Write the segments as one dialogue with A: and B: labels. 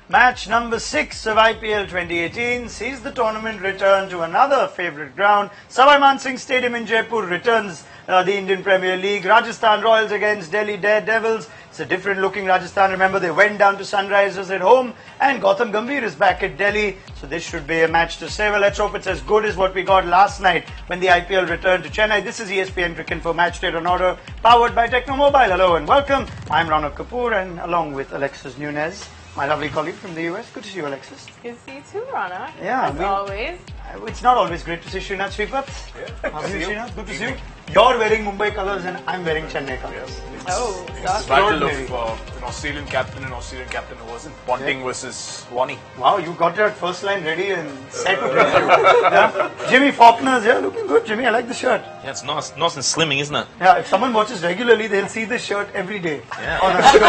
A: Match number 6 of IPL 2018 sees the tournament return to another favourite ground. Savai Man Singh Stadium in Jaipur returns the Indian Premier League. Rajasthan Royals against Delhi Daredevils. It's a different looking Rajasthan. Remember, they went down to Sunrisers at home, and Gautam Gambhir is back at Delhi. So this should be a match to savour. Let's hope it's as good as what we got last night when the IPL returned to Chennai. This is ESPNcricinfo Matchday Runorder, powered by Techno Mobile. Hello and welcome. I'm Rana Kapoor, and along with Alexis Nunez, my lovely colleague from the US. Good to see you, Alexis.
B: Good to see you too, Rana.
A: Yeah,
B: as always.
A: It's not always great to see Srinath Sripath.
C: Yeah.
A: How are you, Srinath? Good to see you. You're wearing Mumbai colours and I'm wearing Chennai colours.
B: Oh,
C: It's the battle of an Australian captain and Australian captain who wasn't. Ponting versus Wani.
A: Wow, you got your first line ready and set to play. Yeah. Jimmy Faulkner's here, looking good. Jimmy, I like the shirt.
D: Yeah, it's nice and slimming, isn't it?
A: Yeah, if someone watches regularly, they'll see this shirt every day.
D: Yeah.
A: On a shirt.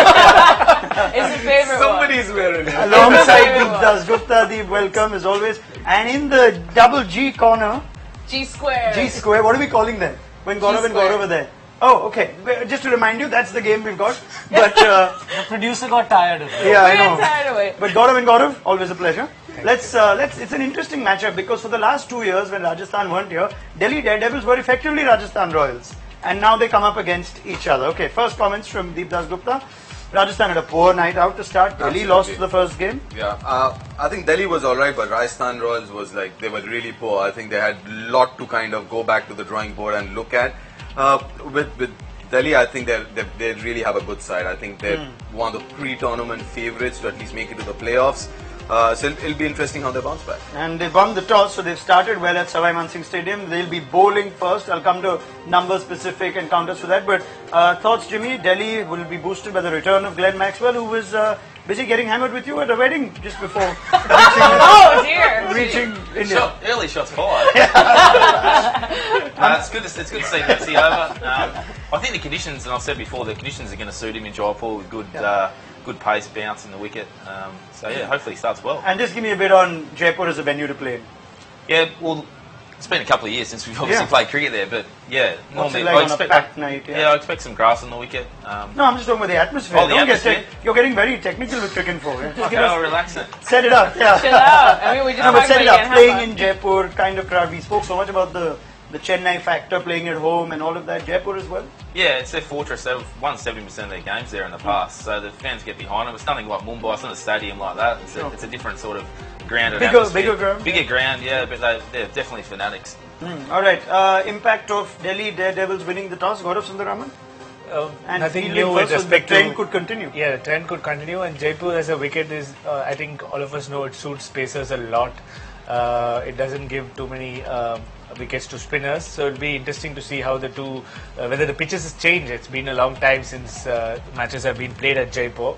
B: It's a favorite
C: Somebody's wearing it.
A: Alongside Deep Dasgupta, Deep, welcome as always. And in the double G corner,
B: G square.
A: G square, what are we calling them? When Gaurav and Gaurav are there. Oh, okay. Just to remind you, that's the game we've got. But
E: the producer got tired of it.
A: yeah, I
B: We're
A: know.
B: tired of it.
A: But Gaurav and Gaurav, always a pleasure. Let's. It's an interesting matchup because for the last 2 years when Rajasthan weren't here, Delhi Daredevils were effectively Rajasthan Royals, and now they come up against each other. Okay, first comments from Deep Dasgupta. Rajasthan had a poor night out to start. Delhi lost the first game.
F: Yeah, I think Delhi was alright, but Rajasthan Royals was like, they were really poor. I think they had a lot to kind of go back to the drawing board and look at. With Delhi, I think they really have a good side. I think they're one of the pre-tournament favourites to at least make it to the playoffs. So it'll be interesting how they bounce back.
A: And they won the toss, so they've started well at Savai Man Singh Stadium. They'll be bowling first. I'll come to number specific and counters to that. But thoughts, Jimmy? Delhi will be boosted by the return of Glenn Maxwell, who was busy getting hammered with you at a wedding just before
B: Oh dear.
A: reaching India.
D: Early shots fired. It's good to see Messi over. I think the conditions, and I've said before, the conditions are going to suit him in Jaipur with good pace, bounce in the wicket. So yeah, hopefully he starts well.
A: And just give me a bit on Jaipur as a venue to play in.
D: Yeah, well, it's been a couple of years since we've obviously played cricket there, but yeah,
A: What's it
D: normally
A: like on a packed night?
D: I expect some grass on the wicket.
A: No, I'm just talking about the atmosphere.
D: Oh, the atmosphere?
A: You're getting very technical with Cricinfo.
D: Okay, I'll relax it.
A: Set it up, yeah.
B: Chill out. I mean, we just
A: No, but
B: talked
A: set it
B: about
A: up.
B: Ian
A: Playing
B: Hammer.
A: in Jaipur, kind of crowd. We spoke so much about the Chennai factor, playing at home and all of that. Jaipur as well?
D: Yeah, it's their fortress. They've won 70% of their games there in the past, so the fans get behind them. It's nothing like Mumbai. It's not a stadium like that. It's a different sort of ground. And
A: Bigger ground?
D: Bigger ground, yeah, but they're definitely fanatics.
A: All right. Impact of Delhi Daredevils winning the toss. Gaurav Sundaramman? And
E: Nothing
A: fielding
E: new with
A: first, so the
E: respect
A: trend
E: to...
A: could continue.
E: Yeah, the trend could continue, and Jaipur as a wicket is, I think all of us know it suits pacers a lot. It doesn't give too many wickets to spinners, so it'll be interesting to see how the two, whether the pitches has changed. It's been a long time since matches have been played at Jaipur.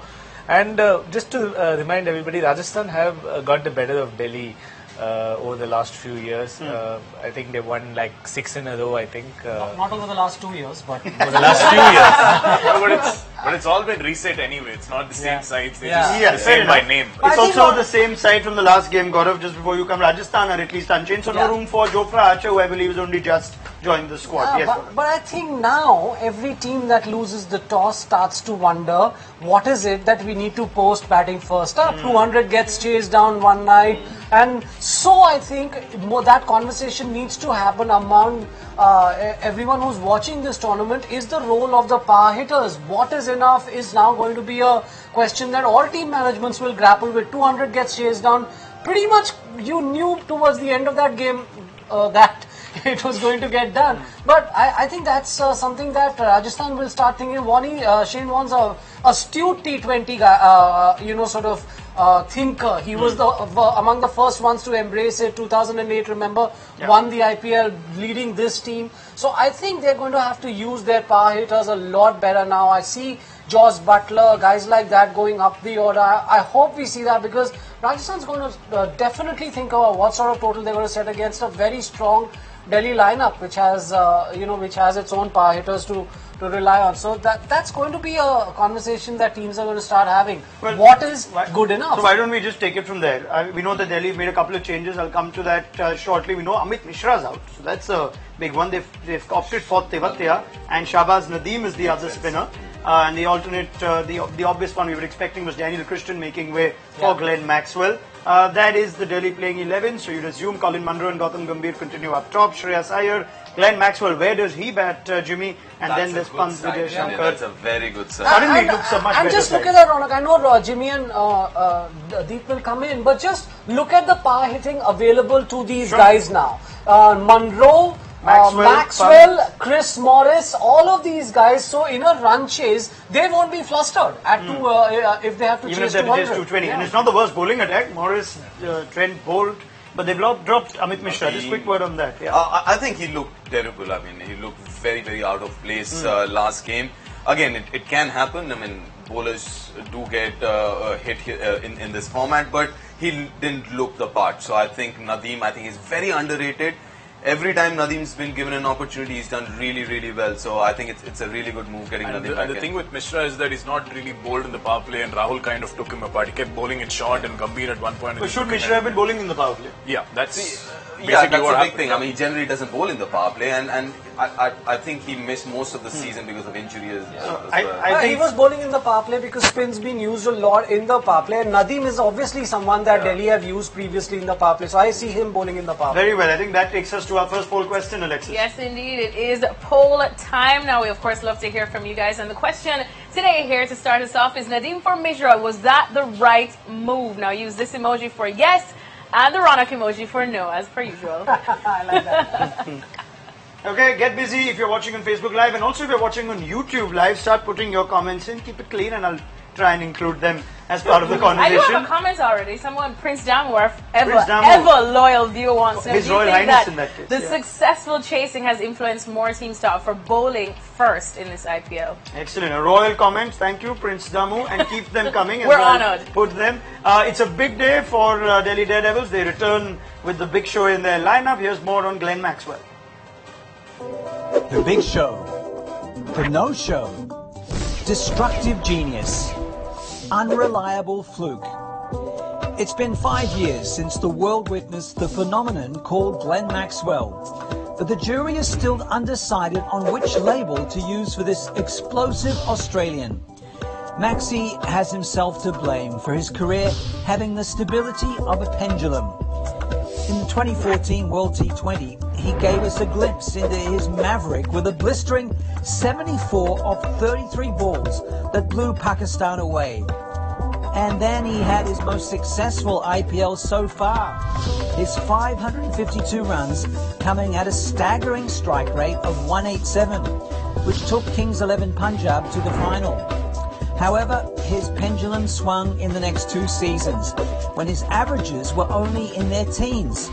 E: And just to remind everybody, Rajasthan have got the better of Delhi over the last few years. I think they won like 6 in a row, I think.
G: Not over the last 2 years, but
E: over the last few years.
C: But it's all been reset anyway. It's not the same sides. They
G: Yeah.
C: just
A: fair
C: the same by
A: enough.
C: name.
A: It's also the same side from the last game, Gaurav, just before you come. Rajasthan are at least unchanged, so no room for Jofra Archer, who I believe is only just joined the squad. Yes, Gaurav.
G: but I think now every team that loses the toss starts to wonder what is it that we need to post batting first up. 200 gets chased down one night, and so I think that conversation needs to happen among everyone who's watching this tournament. Is the role of the power hitters, what is enough, is now going to be a question that all team managements will grapple with. 200 gets chased down. Pretty much you knew towards the end of that game that it was going to get done. But I think that's something that Rajasthan will start thinking. Shane Warne's a astute T20 guy, sort of thinker. He was among the first ones to embrace it. 2008, remember, won the IPL, leading this team. So I think they're going to have to use their power hitters a lot better now. I see Josh Butler, guys like that going up the order. I hope we see that, because Rajasthan's going to definitely think about what sort of total they're going to set against a very strong Delhi lineup, which has its own power hitters to rely on. So that's going to be a conversation that teams are going to start having.
A: Well,
G: what is good enough?
A: So why don't we just take it from there? We know that Delhi made a couple of changes. I'll come to that shortly. We know Amit Mishra's out, so that's a big one. They've opted for Tewatia, and Shahbaz Nadeem is the other spinner. And the alternate, the obvious one we were expecting was Daniel Christian making way for Glenn Maxwell. That is the Delhi playing 11. So you'd assume Colin Munro and Gautam Gambhir continue up top. Shreyas Iyer, Glenn Maxwell, where does he bat, Jimmy? And then there's Pant Vijay Shankar.
F: That's a very good side.
A: Suddenly it looks so much better.
G: And just look at that, Ronak. I know Jimmy and Deep will come in, but just look at the power hitting available to these guys now. Munro, Maxwell, Chris Morris, all of these guys. So in a run chase, they won't be flustered at if they have to
A: Even
G: chase
A: if they chase
G: 200.
A: 220. And it's not the worst bowling attack. Morris, Trent, Bolt. But they've dropped Amit Mishra. Just quick word on that. Yeah.
F: I think he looked terrible. I mean, he looked very, very out of place last game. Again, it can happen. I mean, bowlers do get hit in this format, but he didn't look the part. So I think Nadeem, he's very underrated. Every time Nadeem's been given an opportunity, he's done really, really well. So I think it's a really good move getting Nadeem back
C: And the thing with Mishra is that he's not really bowled in the power play, and Rahul kind of took him apart. He kept bowling it short, and Gambhir at one point.
A: So should Mishra have been bowling in the power play?
C: Yeah, that's basically
F: that's
C: what
F: a big
C: happened.
F: thing. I mean, he generally doesn't bowl in the power play, and I think he missed most of the season because of injuries. As well.
A: I
G: He
A: think
G: was bowling in the power play because spin's been used a lot in the power play. And Nadeem is obviously someone that Delhi have used previously in the power play. So I see him bowling in the power play.
A: very well. I think that takes us to our first poll question, Alexis.
B: Yes, indeed. It is poll time. Now, we, of course, love to hear from you guys. And the question today here to start us off is Nadeem for Mishra. Was that the right move? Now, use this emoji for yes and the Ronak emoji for no, as per usual.
G: I like that.
A: Okay, get busy if you're watching on Facebook Live, and also if you're watching on YouTube Live, start putting your comments in. Keep it clean, and I'll try and include them as part of the
B: I do have
A: conversation.
B: a comment already. Someone, Prince Damu, ever loyal viewer wants to know.
A: His
B: Do you
A: Royal
B: think
A: Highness
B: that
A: in that case,
B: the successful chasing has influenced more teams to opt for bowling first in this IPL?
A: Excellent. A royal comment. Thank you, Prince Damu, and keep them coming. and
B: We're
A: we'll
B: honoured.
A: Put them. It's a big day for Delhi Daredevils. They return with the big show in their lineup. Here's more on Glenn Maxwell.
H: The Big Show, The No Show, Destructive Genius, Unreliable Fluke. It's been 5 years since the world witnessed the phenomenon called Glenn Maxwell, but the jury is still undecided on which label to use for this explosive Australian. Maxi has himself to blame for his career having the stability of a pendulum. In the 2014 World T20, he gave us a glimpse into his maverick with a blistering 74 of 33 balls that blew Pakistan away. And then he had his most successful IPL so far, his 552 runs coming at a staggering strike rate of 187, which took Kings 11 Punjab to the final. However, his pendulum swung in the next 2 seasons, when his averages were only in their teens.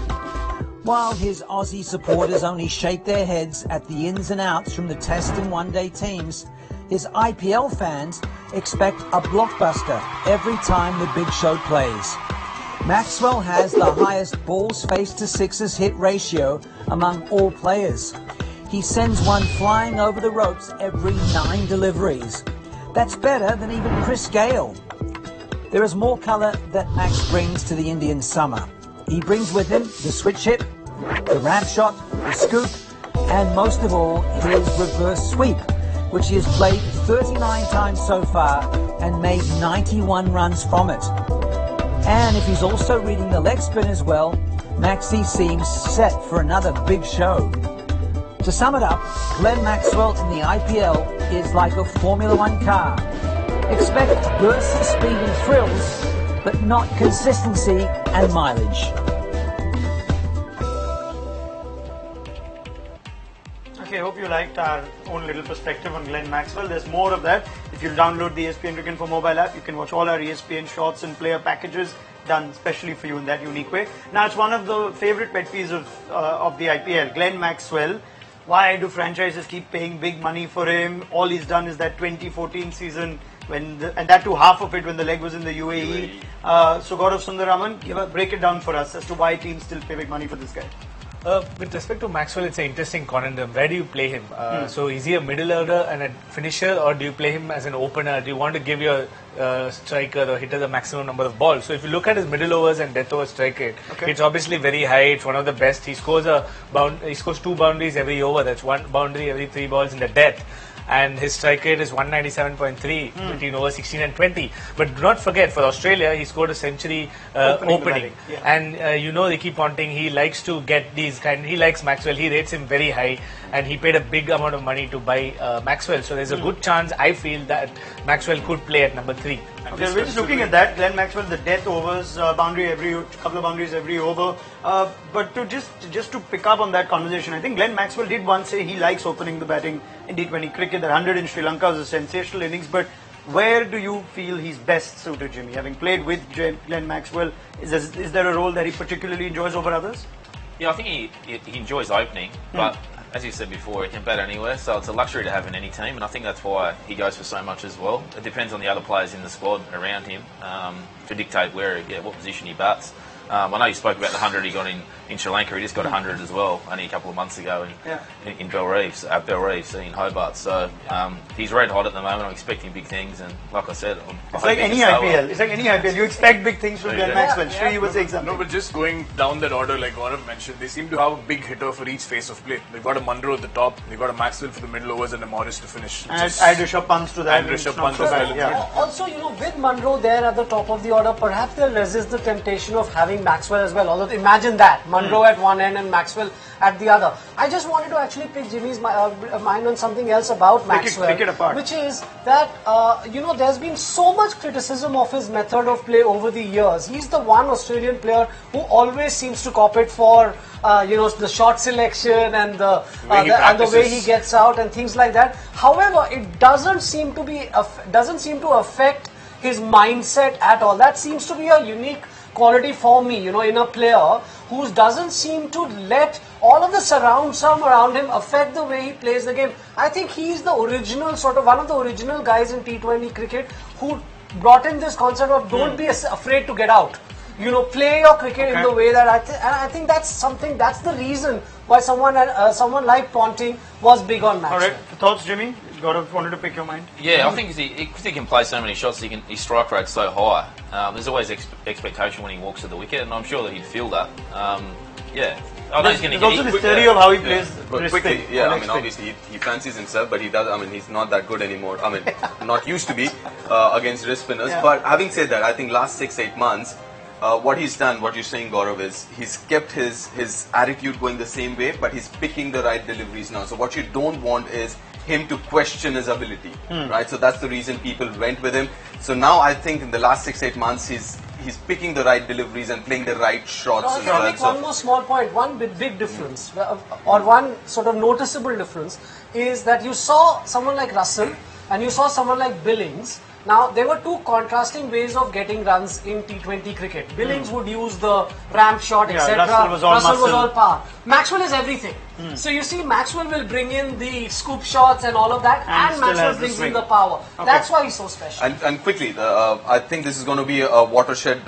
H: While his Aussie supporters only shake their heads at the ins and outs from the Test and one-day teams, his IPL fans expect a blockbuster every time the Big Show plays. Maxwell has the highest balls faced to sixes hit ratio among all players. He sends one flying over the ropes every 9 deliveries. That's better than even Chris Gale. There is more colour that Max brings to the Indian summer. He brings with him the switch hit, the ramp shot, the scoop, and most of all, his reverse sweep, which he has played 39 times so far and made 91 runs from it. And if he's also reading the leg spin as well, Maxi seems set for another big show. To sum it up, Glenn Maxwell in the IPL is like a Formula One car. Expect bursts of speed and thrills, but not consistency and mileage.
A: Okay, hope you liked our own little perspective on Glenn Maxwell. There's more of that. If you download the ESPNcricinfo mobile app, you can watch all our ESPN shorts and player packages done specially for you in that unique way. Now, it's one of the favorite pet peeves of the IPL, Glenn Maxwell. Why do franchises keep paying big money for him? All he's done is that 2014 season, and that too half of it when the leg was in the UAE. So Gaurav Sundaraman, break it down for us as to why teams still pay big money for this guy.
E: With respect to Maxwell, it's an interesting conundrum. Where do you play him? So is he a middle order and a finisher, or do you play him as an opener? Do you want to give your striker or hitter the maximum number of balls? So if you look at his middle overs and death over strike rate, it's obviously very high. It's one of the best. He scores 2 boundaries every over. That's 1 boundary every 3 balls in the death. and his strike rate is 197.3 between over 16 and 20. But do not forget, for Australia, he scored a century opening. And Ricky Ponting, he likes to get these he likes Maxwell, he rates him very high, and he paid a big amount of money to buy Maxwell. So there's a good chance, I feel, that Maxwell could play at number 3.
A: Okay, we're just looking at that. Glenn Maxwell, the death overs, boundary couple of boundaries every over. But to just to pick up on that conversation, I think Glenn Maxwell did once say he likes opening the batting in T20 cricket. That 100 in Sri Lanka was a sensational innings. But where do you feel he's best suited, Jimmy? Having played with Glenn Maxwell, is there a role that he particularly enjoys over others?
D: Yeah, I think he enjoys opening, but as you said before, he can bat anywhere, so it's a luxury to have in any team, and I think that's why he goes for so much as well. It depends on the other players in the squad around him to dictate what position he bats. I know you spoke about the 100 he got in Sri Lanka. He just got 100 as well only a couple of months ago in Bell Reeves in Hobart. So he's red hot at the moment. I'm expecting big things, and like I said,
A: it's like any IPL. It's like any IPL. You expect big things from Glenn Maxwell. Sure, you were saying something.
C: No, but just going down that order, like Gaurav mentioned, they seem to have a big hitter for each phase of play. They've got a Munro at the top, they've got a Maxwell for the middle overs, and a Morris to finish.
A: And add Rishabh Pant to that.
C: And Rishabh Pant as well.
A: Yeah.
G: Also, with Munro there at the top of the order, perhaps they'll resist the temptation of having Maxwell as well. Although imagine that, Munro at one end and Maxwell at the other. I just wanted to actually pick Jimmy's mind on something else about Maxwell,
A: pick it apart.
G: Which is that there's been so much criticism of his method of play over the years. He's the one Australian player who always seems to cop it for the shot selection and the way he gets out and things like that. However, it doesn't seem to affect his mindset at all. That seems to be a unique quality for me, in a player who doesn't seem to let all of the surround sound around him affect the way he plays the game. I think he's the original, one of the original guys in T20 cricket who brought in this concept of don't be afraid to get out. Play your cricket in the way that I think that's the reason why someone like Ponting was big on Maxwell.
A: All right, thoughts, Jimmy? Gaurav wanted to pick your mind.
D: Yeah, I think because he can play so many shots, his strike rate's so high. There's always expectation when he walks to the wicket, and I'm sure that he'd feel that. I know he's going to get
A: also the theory of how he plays.
F: Quickly, obviously he fancies himself, but he does. He's not that good anymore. Not used to be against wrist spinners. Yeah. But having said that, I think last 6-8 months, what he's done, what you're saying, Gaurav, is he's kept his attitude going the same way, but he's picking the right deliveries now. So what you don't want is him to question his ability, right? So that's the reason people went with him. So now I think in the last 6-8 months, he's picking the right deliveries and playing the right shots.
G: I'll make one more small point. One big difference, or one sort of noticeable difference, is that you saw someone like Russell and you saw someone like Billings. Now, there were two contrasting ways of getting runs in T20 cricket. Billings would use the ramp shot, etc.
A: Russell was all
G: power. Maxwell is everything. So you see, Maxwell will bring in the scoop shots and all of that, and Maxwell brings in the power. Okay. That's why he's so special.
F: And quickly, I think this is going to be a watershed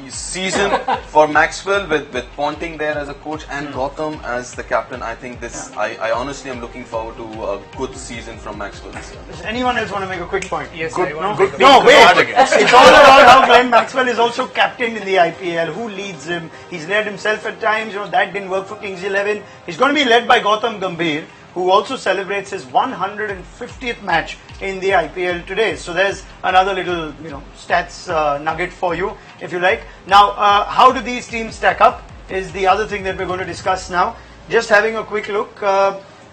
F: season for Maxwell with Ponting there as a coach and Gautam as the captain. I think this. I honestly am looking forward to a good season from Maxwell this year.
A: Does anyone else want to make a quick point?
E: Yes,
A: good.
E: Wait.
A: It's all about how Glenn Maxwell is also captain in the IPL. Who leads him? He's led himself at times. That didn't work for Kings 11. He's going to be led by Gautam Gambhir, who also celebrates his 150th match in the IPL today. So there's another little, stats nugget for you, if you like. Now, how do these teams stack up is the other thing that we're going to discuss now. Just having a quick look.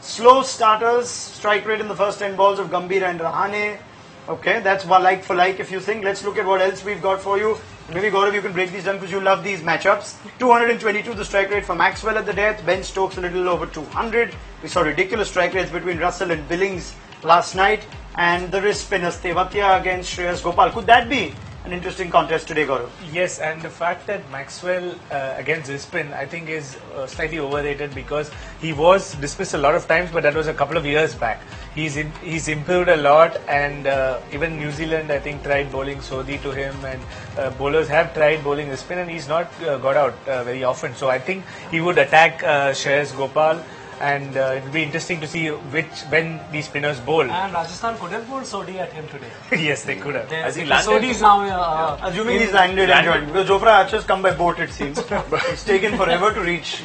A: Slow starters, strike rate in the first 10 balls of Gambhir and Rahane. Okay, that's one like for like if you think. Let's look at what else we've got for you. Maybe Gaurav, you can break these down because you love these matchups. 222 the strike rate for Maxwell at the death. Ben Stokes a little over 200. We saw ridiculous strike rates between Russell and Billings last night. And the wrist spinners, Tewatia against Shreyas Gopal. Could that be an interesting contest today, Gaurav?
E: Yes, and the fact that Maxwell against wrist spin, I think is slightly overrated because he was dismissed a lot of times, but that was a couple of years back. He's improved a lot, and even New Zealand, I think, tried bowling Sodhi to him, and bowlers have tried bowling wrist spin, and he's not got out very often. So I think he would attack Shreyas Gopal. And it will be interesting to see when these spinners bowl.
G: And Rajasthan could have bowled Sodhi at him today.
E: Yes, they could have.
G: Has he landed? Sodhi is now...
A: assuming he's landed and joined. Because Jofra Archer's come by boat, it seems. But it's taken forever to reach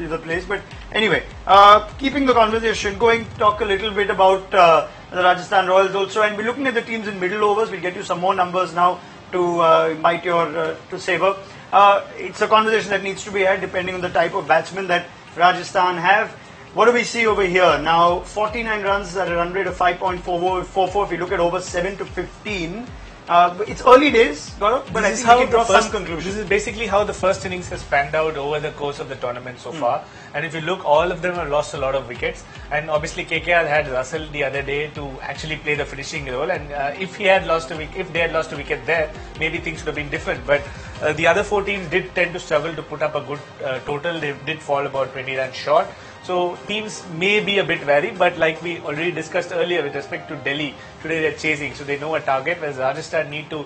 A: the place. But anyway, keeping the conversation going, talk a little bit about the Rajasthan Royals also, and we're looking at the teams in middle overs. We'll get you some more numbers now to bite your to savor. It's a conversation that needs to be had depending on the type of batsman that Rajasthan have. What do we see over here? Now, 49 runs at a run rate of 5.44. If you look at over 7 to 15, it's early days, Gaurav, but I think we can draw some conclusions.
E: This is basically how the first innings has panned out over the course of the tournament so far. And if you look, all of them have lost a lot of wickets. And obviously, KKR had Russell the other day to actually play the finishing role. And if they had lost a wicket there, maybe things would have been different. But the other 4 teams did tend to struggle to put up a good total. They did fall about 20 runs short. So teams may be a bit wary, but like we already discussed earlier with respect to Delhi, today they're chasing, so they know a target, whereas Rajasthan need to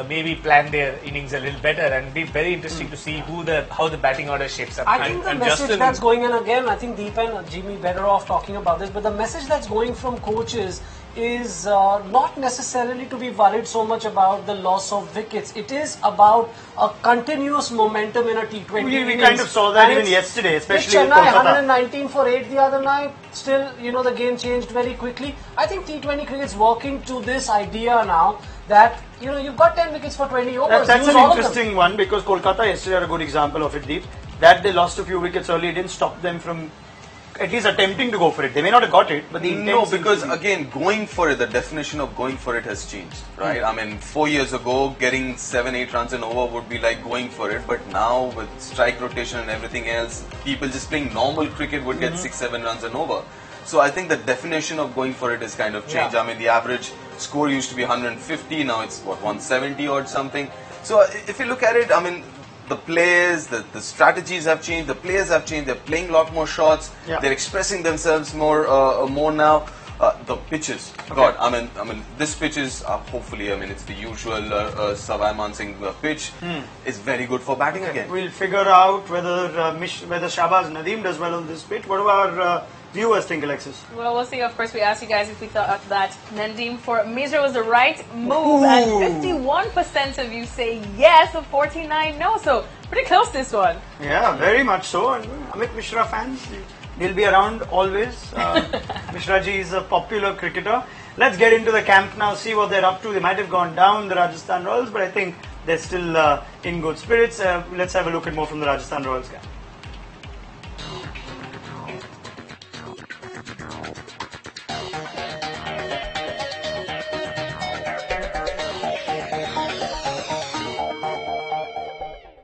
E: maybe plan their innings a little better, and it'll be very interesting to see how the batting order shapes up.
G: I think the message that's going in, again, I think Deep and Jimmy better off talking about this, but the message that's going from coaches is not necessarily to be worried so much about the loss of wickets. It is about a continuous momentum in a T20
A: We kind of saw that even yesterday, especially with
G: Chennai,
A: Kolkata.
G: 119 for 8 the other night. Still, the game changed very quickly. I think T20 cricket's working to this idea now that, you've got 10 wickets for 20 overs.
A: That's an interesting one, because Kolkata yesterday are a good example of it, Deep. That they lost a few wickets early didn't stop them from at least attempting to go for it. They may not have got it, but the intent.
F: No, because again, going for it, the definition of going for it has changed, right? I mean, 4 years ago, getting 7-8 runs and over would be like going for it, but now with strike rotation and everything else, people just playing normal cricket would get 6-7 runs and over. So I think the definition of going for it is kind of changed. I mean, the average score used to be 150, now it's 170 or something. So if you look at it, I mean, the players, the strategies have changed, the players have changed, they're playing a lot more shots, they're expressing themselves more now. The pitches, God, I mean, this pitch is hopefully, it's the usual Savai Mansingh pitch, is very good for batting again.
A: We'll figure out whether Shahbaz Nadeem does well on this pitch. What do our viewers think, Alexis?
B: Well, we'll see. Of course, we asked you guys if we thought that Nadeem for Mishra was the right move, and 51% of you say yes, and 49% no. So pretty close, this one.
A: Yeah, very much so. And Amit Mishra fans, they'll be around always. Mishra ji is a popular cricketer. Let's get into the camp now, see what they're up to. They might have gone down, the Rajasthan Royals, but I think they're still in good spirits. Let's have a look at more from the Rajasthan Royals camp.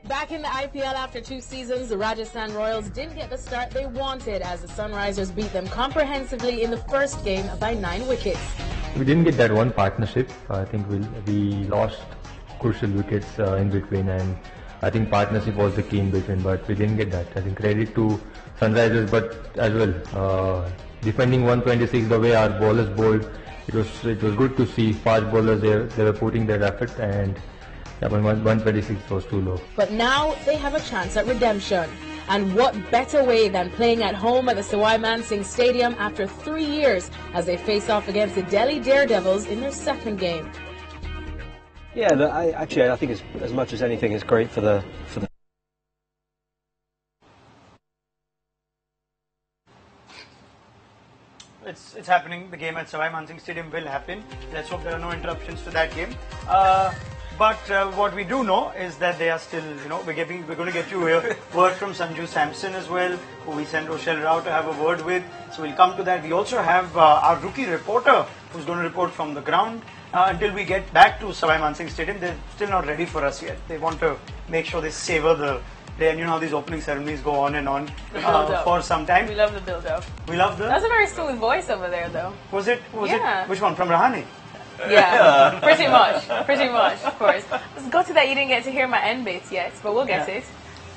B: Back in the IPL after 2 seasons, the Rajasthan Royals didn't get the start they wanted as the Sunrisers beat them comprehensively in the first game by 9 wickets.
I: We didn't get that one partnership. I think we lost crucial wickets in between, and I think partnership was the key in between, but we didn't get that. I think credit to Sunrisers, but as well, defending 126 the way our bowlers bowled, it was good to see fast bowlers there. They were putting their effort, and 126 was too low.
B: But now they have a chance at redemption. And what better way than playing at home at the Savai Mansingh Stadium after 3 years as they face off against the Delhi Daredevils in their second game.
J: Yeah, I think it's, as much as anything, it's great for the.
A: It's happening. The game at Savai Mansingh Stadium will happen. Let's hope there are no interruptions to that game. But what we do know is that they are still, we're going to get you here word from Sanju Sampson as well, who we sent Rochelle Rao to have a word with. So we'll come to that. We also have our rookie reporter who's going to report from the ground. Until we get back to Savai Mansingh Stadium, they're still not ready for us yet. They want to make sure they savor the day, and you know how these opening ceremonies go on and on for some time.
B: We love the build-up.
A: We love the.
B: That's a very smooth voice over there, though.
A: Was it? Which one? From Rahane?
B: Yeah, pretty much, of course. Let's go to that. You didn't get to hear my end bits yet, but we'll get it.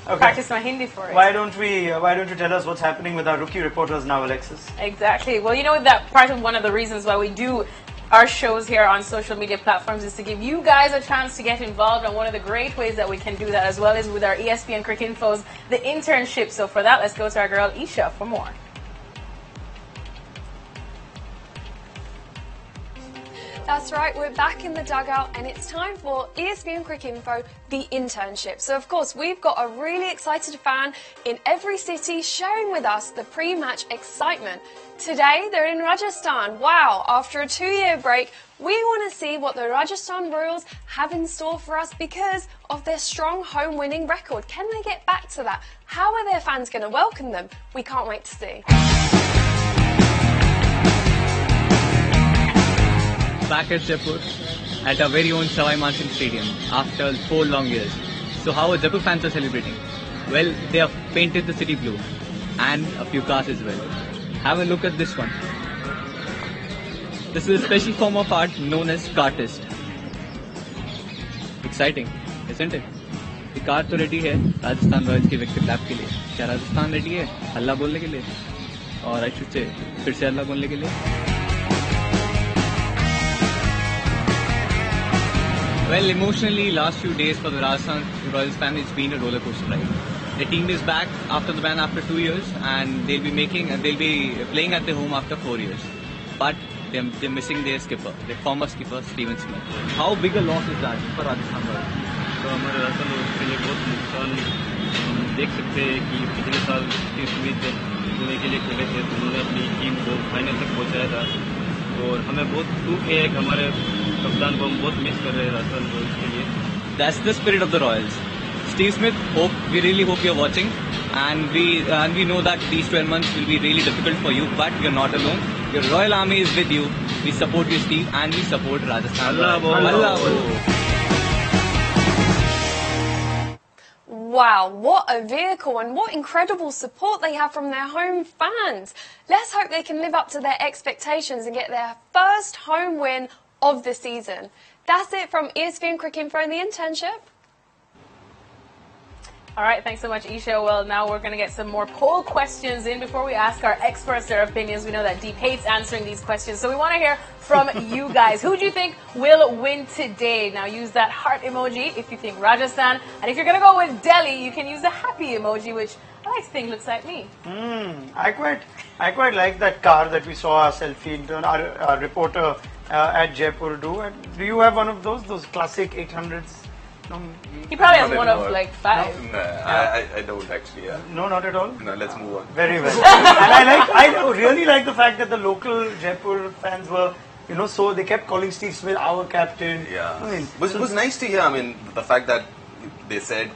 B: Okay. Practice my Hindi for it.
A: Why don't you tell us what's happening with our rookie reporters now, Alexis?
B: Exactly. Well, that part of one of the reasons why we do our shows here on social media platforms is to give you guys a chance to get involved, and one of the great ways that we can do that as well is with our ESPNcricinfo's The Internship. So for that, let's go to our girl Isha for more.
K: That's right, we're back in the dugout and it's time for ESPNcricinfo, the internship. So of course we've got a really excited fan in every city sharing with us the pre-match excitement. Today they're in Rajasthan. Wow, after a 2-year break, we want to see what the Rajasthan Royals have in store for us because of their strong home winning record. Can they get back to that? How are their fans going to welcome them? We can't wait to see.
L: Back at Jaipur at our very own Savai Mansingh Stadium after 4 long years. So how are Jaipur fans are celebrating? Well, they have painted the city blue and a few cars as well. Have a look at this one. This is a special form of art known as cartist. Exciting, isn't it? The car तो ready है Rajasthan Royals के wicket lap के लिए. क्या Rajasthan ready है हल्ला बोलने के लिए? और I should say फिर से हल्ला बोलने के लिए? Well, emotionally, last few days for the Rajasthan Royals fan, it's been a roller coaster ride. The team is back after the ban after 2 years, and they'll be playing at their home after 4 years. But they're missing their skipper, their former skipper Steven Smith. How big a loss is that for Rajasthan Royals?
M: तो हमारे Rajasthan royals के लिए बहुत नुकसान देख सकते हैं कि पिछले साल स्टीव स्मिथ पुणे के लिए खेले थे तो उन्होंने अपनी टीम को फाइनल तक पहुंचाया था और हमें बहुत दुख है कि हमारे कप्तान को हम बहुत मिस कर रहे हैं राजस्थान रॉयल्स के लिए.
L: That's the spirit of the Royals. Steve Smith, we really hope you're watching, and we know that these 12 months will be really difficult for you, but you're not alone. Your Royal Army is with you. We support you, Steve, and we support Rajasthan.
K: Wow, what a vehicle and what incredible support they have from their home fans. Let's hope they can live up to their expectations and get their first home win of the season. That's it from ESPNcricinfo and the internship.
B: All right, thanks so much, Isha. Well, now we're going to get some more poll questions in before we ask our experts their opinions. We know that Deep hates answering these questions, so we want to hear from you guys. Who do you think will win today? Now, use that heart emoji if you think Rajasthan. And if you're going to go with Delhi, you can use the happy emoji, which I like to think looks like me.
A: I quite like that car that we saw, our selfie, our reporter at Jaipur do. And do you have one of those classic 800s? No,
B: he probably has one of like 5.
F: No, I don't actually. Yeah.
A: No, not at all.
F: No, let's move on.
A: Very well. And I really like the fact that the local Jaipur fans were, so they kept calling Steve Smith our captain.
F: Yeah, it was nice to hear. I mean, the fact that they said,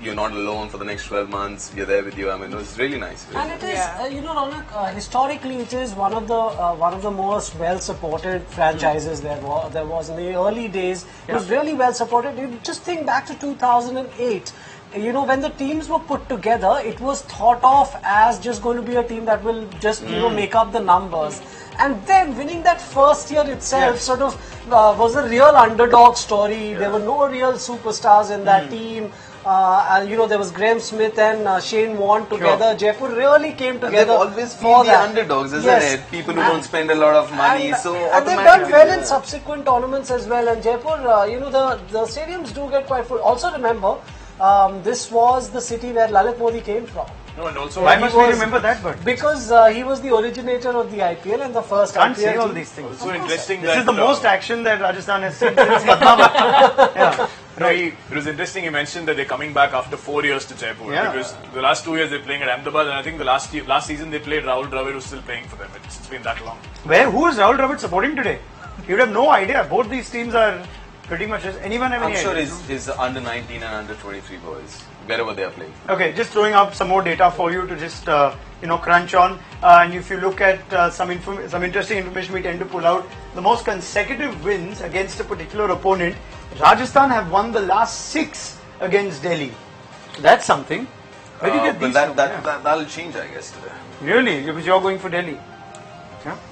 F: you're not alone for the next 12 months. We're there with you. I mean, it was really nice.
G: And it is, Raunak, historically, it is one of the most well-supported franchises there was in the early days. It was really well-supported. You just think back to 2008. When the teams were put together, it was thought of as just going to be a team that will just, make up the numbers. And then winning that first year itself sort of was a real underdog story. There were no real superstars in that team. There was Graham Smith and Shane Warne together. Sure. Jaipur really came together.
F: They've always been the underdogs, isn't it? People who don't spend a lot of money.
G: And they've done well in subsequent tournaments as well. And Jaipur, the stadiums do get quite full. Also remember, this was the city where Lalit Modi came from.
C: No, and also
A: why must we remember that? But
G: because he was the originator of the IPL and the first
A: can't
G: IPL
A: say all these things.
C: So interesting.
A: This is the most action that Rajasthan has seen since Padmavat.
C: No, it was interesting you mentioned that they're coming back after 4 years to Jaipur because the last 2 years they're playing at Ahmedabad and I think the last season they played Rahul Dravid who's still playing for them. It's been that long.
A: Who is Rahul Dravid supporting today? You'd have no idea. Both these teams are pretty much. Does anyone have any idea?
F: I'm sure his under 19 and under 23 boys, wherever they are playing.
A: Okay, just throwing up some more data for you to just crunch on. And if you look at some interesting information we tend to pull out, the most consecutive wins against a particular opponent, Rajasthan have won the last 6 against Delhi. That's something. Where did you get these?
F: That'll change, I guess, today.
A: Really? Because you're going for Delhi.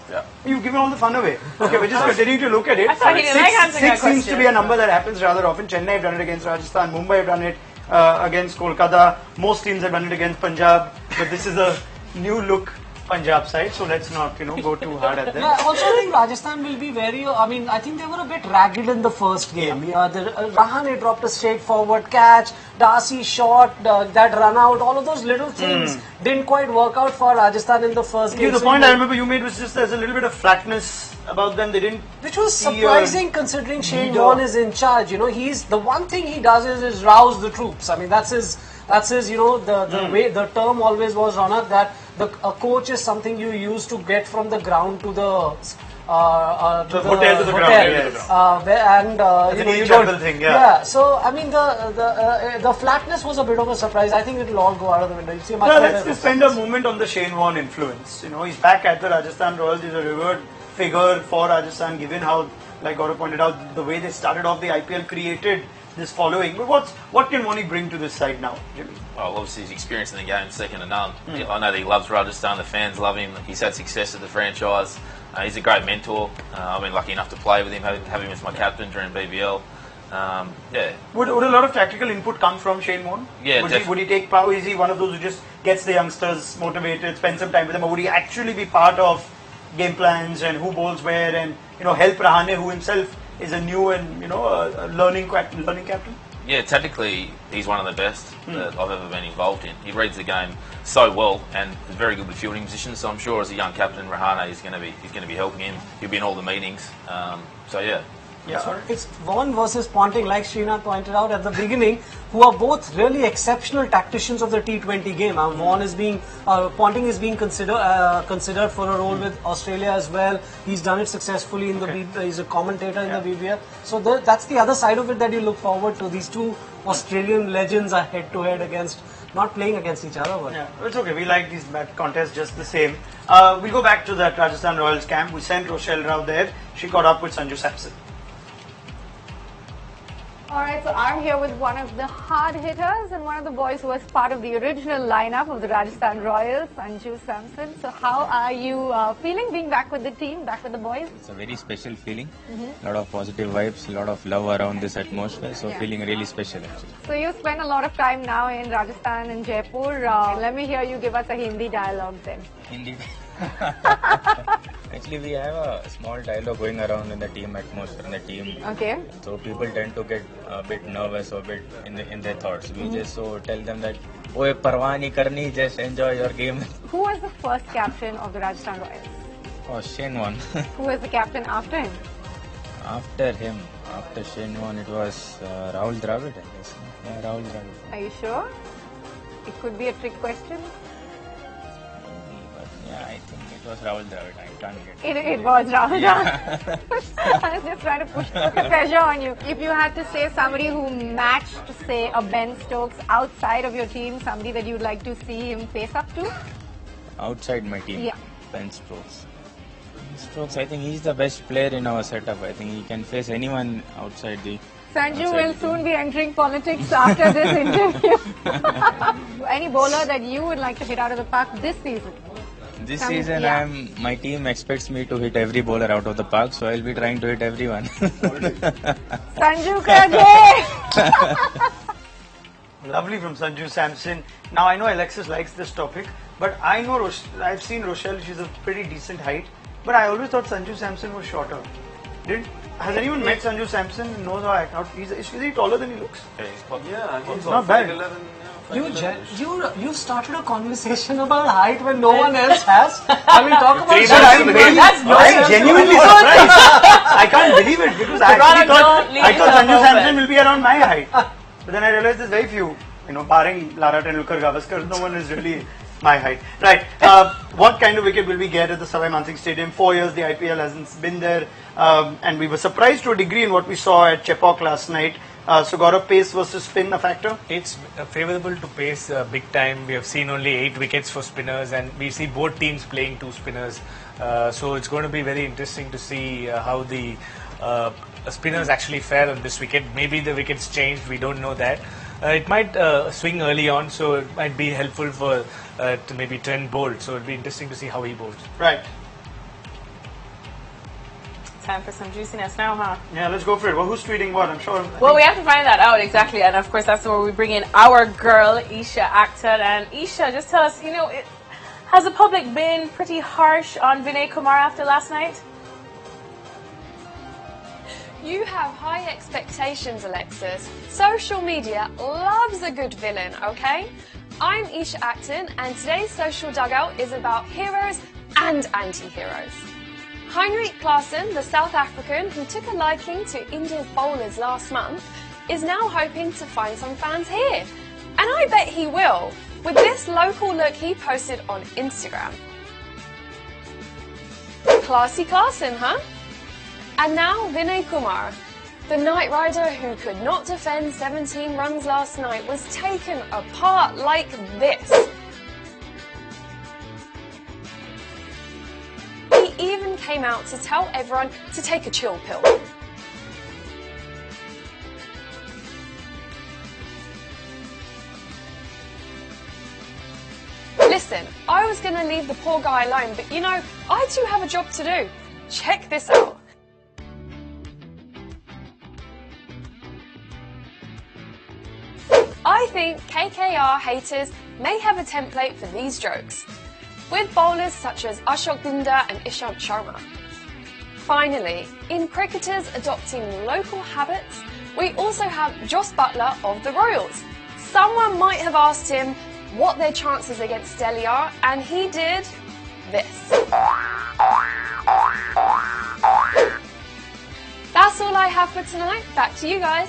F: Yeah.
A: You've given all the fun away. Okay, we're just continuing to look at it.
B: I thought he didn't like answering that
A: 6 seems to be a number that happens rather often. Chennai have done it against Rajasthan. Mumbai have done it against Kolkata. Most teams have done it against Punjab. But this is a new look Punjab side, so let's not, go too hard at them.
G: Yeah, also I think Rajasthan will be very, I think they were a bit ragged in the first game. Rahane dropped a straightforward catch, Darcy shot, that run out, all of those little things didn't quite work out for Rajasthan in the first game.
A: The point I remember you made was just there's a little bit of flatness about them. They didn't.
G: Which was surprising considering Shane Warne is in charge. He's the one thing he does is rouse the troops. I mean, that's his the way the term always was, Ronak, that a coach is something you use to get from the ground to the
A: hotel to the ground.
G: You don't. Thing, so I mean the flatness was a bit of a surprise. I think it will all go out of the window. You'll see
A: let's just spend a moment on the Shane Warne influence. He's back at the Rajasthan Royals. He's a revered figure for Rajasthan, given how, like Gaurav pointed out, the way they started off the IPL created this following. But what can Warne bring to this side now, Jimmy?
D: Well, obviously his experience in the game, second to none. I know that he loves Rajasthan, the fans love him, he's had success at the franchise, he's a great mentor. I've been lucky enough to play with him, have him as my captain during BBL.
A: Would a lot of tactical input come from Shane Warne?
D: Yeah,
A: would he take power? Is he one of those who just gets the youngsters motivated, spend some time with them, or would he actually be part of game plans and who bowls where and help Rahane, who himself is a new and a learning captain?
D: Yeah, tactically he's one of the best that I've ever been involved in. He reads the game so well and is very good with fielding positions. So I'm sure as a young captain, Rahane is going to be helping him. He'll be in all the meetings.
G: It's Vaughan versus Ponting, like Srinath pointed out at the beginning, who are both really exceptional tacticians of the T20 game. Ponting is being considered for a role with Australia as well. He's done it successfully he's a commentator in the BBL. So that's the other side of it that you look forward to. These two Australian legends are head to head not playing against each other. But
A: it's okay. We like these contests just the same. We'll go back to that Rajasthan Royals camp. We sent Rochelle Rao there. She caught up with Sanju Samson.
N: Alright, so I'm here with one of the hard hitters and one of the boys who was part of the original lineup of the Rajasthan Royals, Sanju Samson. So how are you feeling being back with the team, back with the boys?
O: It's a very special feeling. A lot of positive vibes, a lot of love around this atmosphere. So feeling really special actually.
N: So you spend a lot of time now in Rajasthan and Jaipur. Let me hear you give us a Hindi dialogue then.
O: Hindi. Actually, we have a small dialogue going around in the team atmosphere, in the team.
N: Okay.
O: So people tend to get a bit nervous or a bit in their thoughts. We just tell them that, "Oye, parwah nahi karni, just enjoy your game."
N: Who was the first captain of the Rajasthan Royals?
O: Oh, Shane Warne.
N: Who was the captain after him?
O: After Shane Warne, it was Rahul Dravid, I guess. Yeah, Rahul Dravid.
N: Are you sure? It could be a trick question.
O: Yeah, I think it was Rahul Dravid. I can't get
N: it. It was Rahul Dravid. I was just trying to put the pressure on you. If you had to say somebody who matched, say, a Ben Stokes outside of your team, somebody that you'd like to see him face up to?
O: Outside my team?
N: Yeah.
O: Ben Stokes. Stokes, I think he's the best player in our setup. I think he can face anyone outside the...
N: Sanju will soon be entering politics after this interview. Any bowler that you would like to hit out of the park this season?
O: This season, my team expects me to hit every bowler out of the park, so I'll be trying to hit everyone.
N: Sanju Kaje!
A: Lovely from Sanju Samson. Now I know Alexis likes this topic, but I know I've seen Rochelle. She's a pretty decent height, but I always thought Sanju Samson was shorter. Has anyone met Sanju Samson and knows how is he taller than he looks?
F: He's
A: not bad.
G: You started a conversation about height when no one else has. I mean, talk about that.
A: I'm genuinely surprised. I can't believe it because I thought Sanju Samson will be around my height. But then I realized there's very few, barring Lara Tendulkar, Gavaskar, no one is really my height. Right. What kind of wicket will we get at the Savai Mansingh Stadium? 4 years the IPL hasn't been there. And we were surprised to a degree in what we saw at Chepauk last night. So Gaurav, pace versus spin a factor?
E: It's favourable to pace big time. We have seen only 8 wickets for spinners and we see both teams playing 2 spinners. So it's going to be very interesting to see how the spinners actually fare on this wicket. Maybe the wickets changed, we don't know that. It might swing early on, so it might be helpful for to maybe Trent bowl. So it'll be interesting to see how he bowls.
A: Right.
B: Time for some juiciness now, huh?
A: Yeah, let's go for it. Well, who's tweeting what? I'm sure.
B: Well, we have to find that out exactly, and of course, that's where we bring in our girl, Isha Akhtar. And Isha, just tell us, Has the public been pretty harsh on Vinay Kumar after last night?
K: You have high expectations, Alexis. Social media loves a good villain, okay? I'm Isha Acton, and today's Social Dugout is about heroes and anti-heroes. Heinrich Klaasen, the South African who took a liking to India's bowlers last month, is now hoping to find some fans here. And I bet he will, with this local look he posted on Instagram. Classy Klaasen, huh? And now Vinay Kumar, the Knight Rider who could not defend 17 runs last night, was taken apart like this. He even came out to tell everyone to take a chill pill. Listen, I was going to leave the poor guy alone, but you know, I too have a job to do. Check this out. I think KKR haters may have a template for these jokes, with bowlers such as Ashok Dinda and Ishant Sharma. Finally, in cricketers adopting local habits, we also have Jos Buttler of the Royals. Someone might have asked him what their chances against Delhi are, and he did this. That's all I have for tonight. Back to you guys.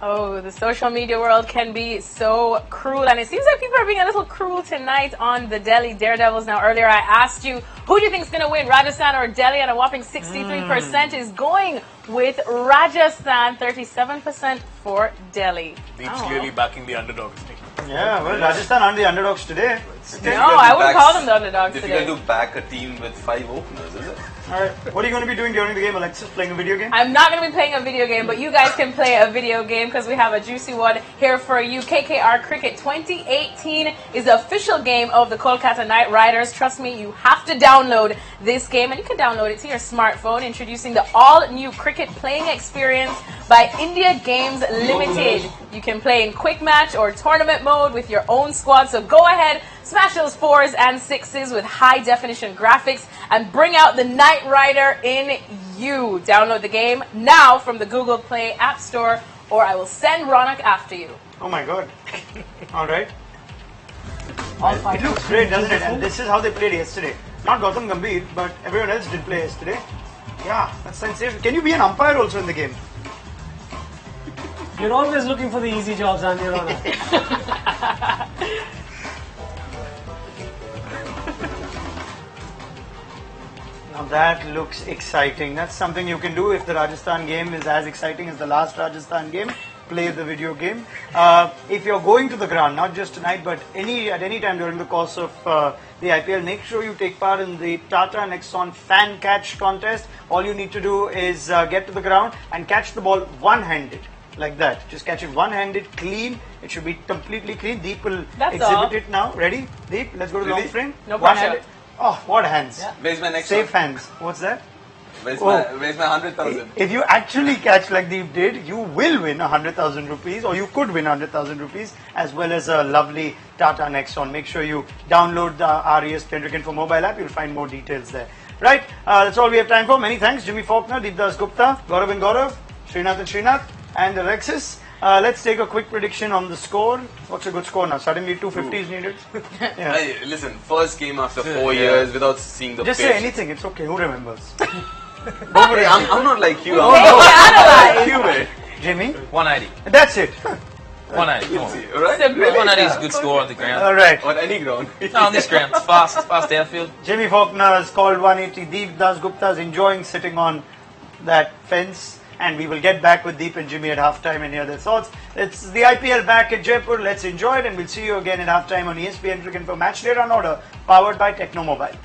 B: Oh, the social media world can be so cruel, and it seems like people are being a little cruel tonight on the Delhi Daredevils. Now, earlier I asked you, who do you think is going to win, Rajasthan or Delhi? And a whopping 63% is going with Rajasthan, 37% for Delhi.
C: Deep's clearly backing the underdogs.
A: Yeah, well, Rajasthan aren't the underdogs today.
B: No, I wouldn't call them the underdogs today.
F: Difficult to back a team with 5 openers, is it?
A: Alright, what are you going to be doing during the game, Alexis? Playing a video game?
B: I'm not going to be playing a video game, but you guys can play a video game because we have a juicy one here for you. KKR Cricket 2018 is the official game of the Kolkata Knight Riders. Trust me, you have to download this game, and you can download it to your smartphone. Introducing the all-new cricket playing experience by India Games Limited. You can play in quick match or tournament mode with your own squad, so go ahead, smash those 4s and 6s with high-definition graphics and bring out the Knight Rider in you. Download the game now from the Google Play App Store, or I will send Ronak after you.
A: Oh my god. Alright. It looks great, doesn't it? And this is how they played yesterday. Not Gautam Gambhir, but everyone else did play yesterday. Yeah, that's sensational. Can you be an umpire also in the game?
G: You're always looking for the easy jobs, aren't you, Ronak?
A: Now that looks exciting. That's something you can do if the Rajasthan game is as exciting as the last Rajasthan game. Play the video game. If you're going to the ground, not just tonight, but at any time during the course of the IPL, make sure you take part in the Tata Nexon fan catch contest. All you need to do is get to the ground and catch the ball one-handed. Like that. Just catch it one-handed, clean. It should be completely clean. Deep will exhibit it now. Ready? Deep, let's go to the long frame.
B: No pressure.
A: Oh, what hands?
F: Yeah. Where's my next
A: Safe
F: one?
A: hands. What's that?
F: Where's my 100,000?
A: If you actually catch like Deep did, you will win 100,000 rupees, or you could win 100,000 rupees, as well as a lovely Tata Nexon. Make sure you download the ESPNcricinfo mobile app. You'll find more details there. Right, that's all we have time for. Many thanks. Jimmy Faulkner, Deep Dasgupta, Gaurav and Gaurav, Srinath and Srinath, and Alexis. Let's take a quick prediction on the score. What's a good score now? Suddenly 250 is needed. Yeah.
F: Hey, listen, first game after 4 years without seeing the
A: Just
F: pitch.
A: say anything. It's okay. Who remembers?
F: Hey, I'm not like you.
A: I'm
F: human.
A: Jimmy?
D: 180.
A: That's it.
D: 180. Come on.
F: Right?
D: Really? 180 is a good score on the ground.
A: All right.
F: On any ground.
D: No, on this ground. It's fast outfield.
A: Jimmy Faulkner has called 180. Deep Dasgupta is enjoying sitting on that fence. And we will get back with Deep and Jimmy at halftime and hear their thoughts. It's the IPL back at Jaipur. Let's enjoy it, and we'll see you again at halftime on ESPNcricinfo Matchday Runorder, powered by Techno Mobile.